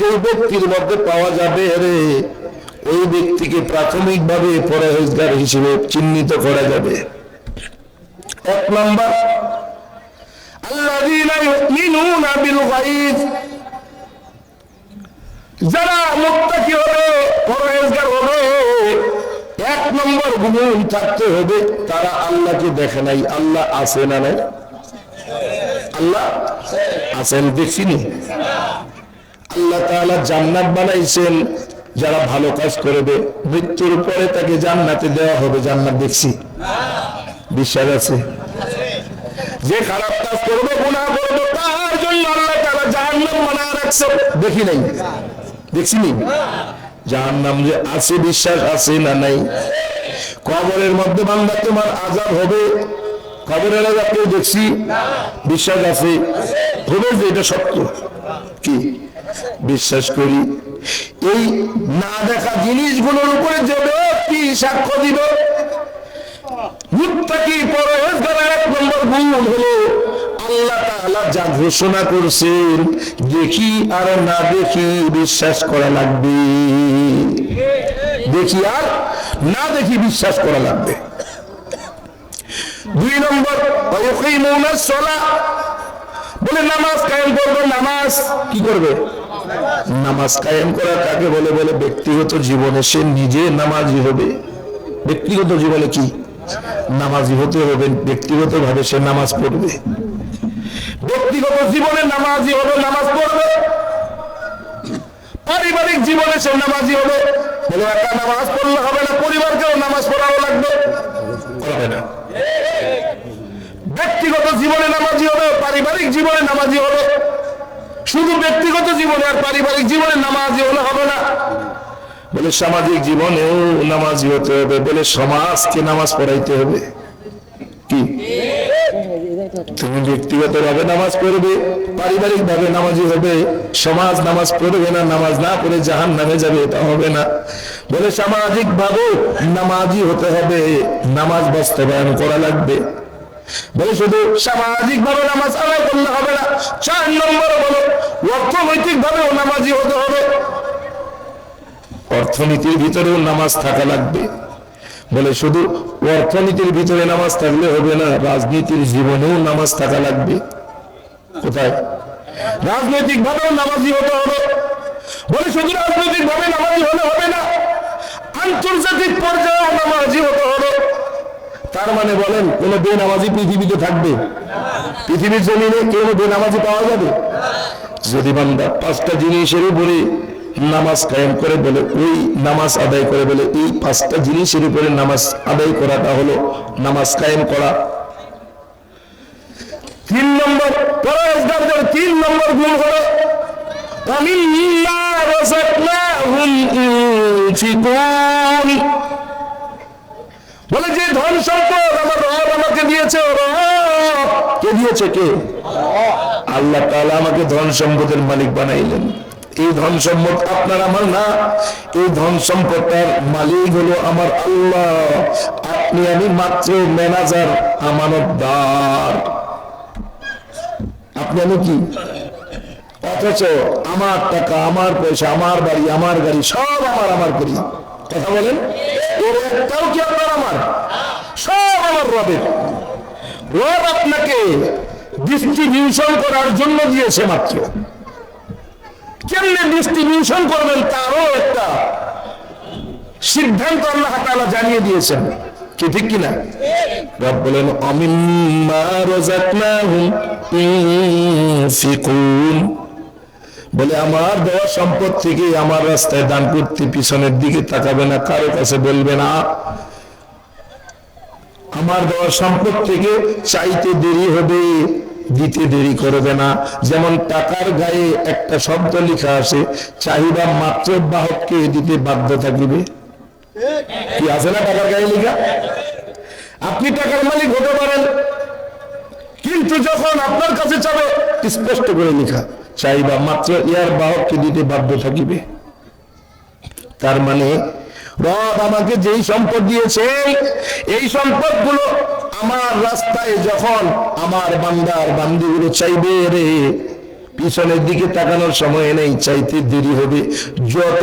যে ব্যক্তির মধ্যে পাওয়া যাবে রে, ওই ব্যক্তিকে প্রাথমিকভাবে পরহেজগার হিসেবে চিহ্নিত করা যাবে। এক নম্বর, আল্লাযীনা ইউমিনুনা বিল গায়ব, যারা মুত্তাকি হবে, পরহেজগার হবে, এক নম্বর গুণ থাকতে হবে তারা আল্লাহকে দেখে নাই। আল্লাহ আছে না নাই? আল্লাহ আছেন, দেখছিনি? আল্লাহ তাআলা জান্নাত বানাইছেন, যারা ভালো কাজ করবে মৃত্যুর পরে তাকে জান্নাতে দেওয়া হবে। জান্নাত দেখছি? বিশ্বাস আছে? যে খারাপ কাজ করবে, গুনাহ করবে, তার জন্য আল্লাহ তাআলা জাহান্নাম বানায় রাখছে, দেখি নাই? দেখছিনি? জাহান্নাম যে আছে, বিশ্বাস আছে না নাই? কবরের মধ্যে বান্দা তোমার আযাব হবে, কবরের আযাব কেউ দেখছি? বিশ্বাস আছে? হবে যে এটা সত্য? কি বিশ্বাস করি? এই না দেখা জিনিসগুলোর উপরে যে ব্যক্তি সাক্ষ্য দিবে, মুত্তাকি পরহেজগারের এক নম্বর গুণ হলো আল্লাহ তাআলা যা ঘোষণা করছেন, দেখি আর না দেখি বিশ্বাস করা লাগবে। দেখি আর না দেখি বিশ্বাস করা লাগবে। দুই নম্বর, ওয়ায়ুকিমুনাস সালাহ, বলে নামাজ কায়েম করবে। নামাজ কি করবে? নামাজ কায়েম করা কাকে বলে? বলে ব্যক্তিগত জীবনে সে নিজে নামাজি হবে। ব্যক্তিগত জীবনে কি নামাজি হতে হবে? ব্যক্তিগত ভাবে সে নামাজ পড়বে, ব্যক্তিগত জীবনে নামাজি হবে, নামাজ পড়বে। পারিবারিক জীবনে সে নামাজি হবে। বলে একা নামাজ পড়লে হবে না, পরিবারকেও নামাজ পড়াও লাগবে, হবে না? ব্যক্তিগত জীবনে নামাজি হবে, পারিবারিক জীবনে নামাজি হবে। শুধু ব্যক্তিগত জীবনে আর পারিবারিক জীবনে নামাজি হলে হবে না, বলে সামাজিক জীবনেও নামাজি হতে হবে। বলে সমাজকে নামাজ পড়াইতে হবে। কি তুমি ব্যক্তিগত ভাবে নামাজ পড়বে, পারিবারিক ভাবে নামাজি হবে, সমাজ নামাজ পড়বে না, নামাজ না পড়ে জাহান্নামে যাবে, এটা হবে না। বলে সামাজিক ভাবে নামাজি হতে হবে, নামাজ বাস্তবায়ন করা লাগবে। বলে শুধু সামাজিক ভাবে নামাজ আদায় করলে হবে না। 4 নম্বর বলো অর্থনৈতিক ভাবেও নামাজি হতে হবে, অর্থনীতির ভিতরেও নামাজ থাকা লাগবে। বলে শুধু অর্থনীতির ভিতরে নামাজ থাকলে হবে না, রাজনীতির জীবনেও নামাজ থাকা লাগবে। কোথায়? রাজনৈতিক ভাবেও নামাজি হতে হবে। বলে শুধু রাজনৈতিক ভাবে নামাজি হলে হবে না, আন্তর্জাতিক পর্যায়েও নামাজি হতে হবে। তার মানে বলেন কোন বেনামাজি পৃথিবীতে থাকবে? পৃথিবীর জমিনে কোন বেনামাজি পাওয়া যাবে? যদি বান্দা 5টা জিনিসের উপরে নামাজ কায়েম করে, বলে ওই নামাজ আদায় করে, বলে এই 5টা জিনিসের উপরে নামাজ আদায় করাটা হলো নামাজ কায়েম করা। 3 নম্বর, পরহেজগারদের 3 নম্বর গুণ হলো ওয়ামিম্মা রাযাকনাহুম ইউনফিকুন, বলে যে ধন সম্পদ আমার রব আমাকে দিয়েছে, কে দিয়েছে? কে? আল্লাহ তাআলা আমাকে ধন সম্পদের মালিক বানাইলেন। এই ধন সম্পদ আপনার আমার না, এই ধন সম্পদটার মালিক হলো আমার আল্লাহ। আপনি আমি মাত্র ম্যানেজার, আমানতদার। আপনি আমি কি? অথচ আমার টাকা, আমার পয়সা, আমার বাড়ি, আমার গাড়ি সব আমার করি। কথা বলেন, এর একটাও কি আপনার আমার? সব আমার রবের। রব আপনাকে ডিস্ট্রিবিউশন করার জন্য দিয়েছে মাত্র। কেমনে ডিস্ট্রিবিউশন করবেন তারও একটা সিদ্ধান্ত আল্লাহ তাআলা জানিয়ে দিয়েছেন। কি ঠিক কিনা? রব বলেন আমিম্মা রাযাকনাহুম ইউনফিকুন, বলে আমার দেওয়া সম্পদ থেকে আমার রাস্তায় দান করতে পিছনের দিকে তাকাবে না, কারো কাছে বলবে না। আমার দেওয়া সম্পদ থেকে চাইতে দেরি হবে, দিতে দেরি করবে না। যেমন টাকার গায়ে একটা শব্দ লেখা আছে, চাহিদা মাত্র বাহককে দিতে বাধ্য থাকিবে। কি আছে না টাকার গায়ে লেখা? আপনি টাকার মালিক হতে পারেন, কিন্তু যখন আপনার কাছে চাবে স্পষ্ট করে লেখা, চাইবা মাত্র ইয়ার বাহককে দিতে বাধ্য থাকিবে। তার মানে রব আমাকে যেই সম্পদ দিয়েছে, এই সম্পদগুলো আমার রাস্তায় যখন আমার বান্দার বান্দিগুলো চাইবে রে, পিছনের দিকে তাকানোর সময় নেই, চাইতে দেরি হবে। যত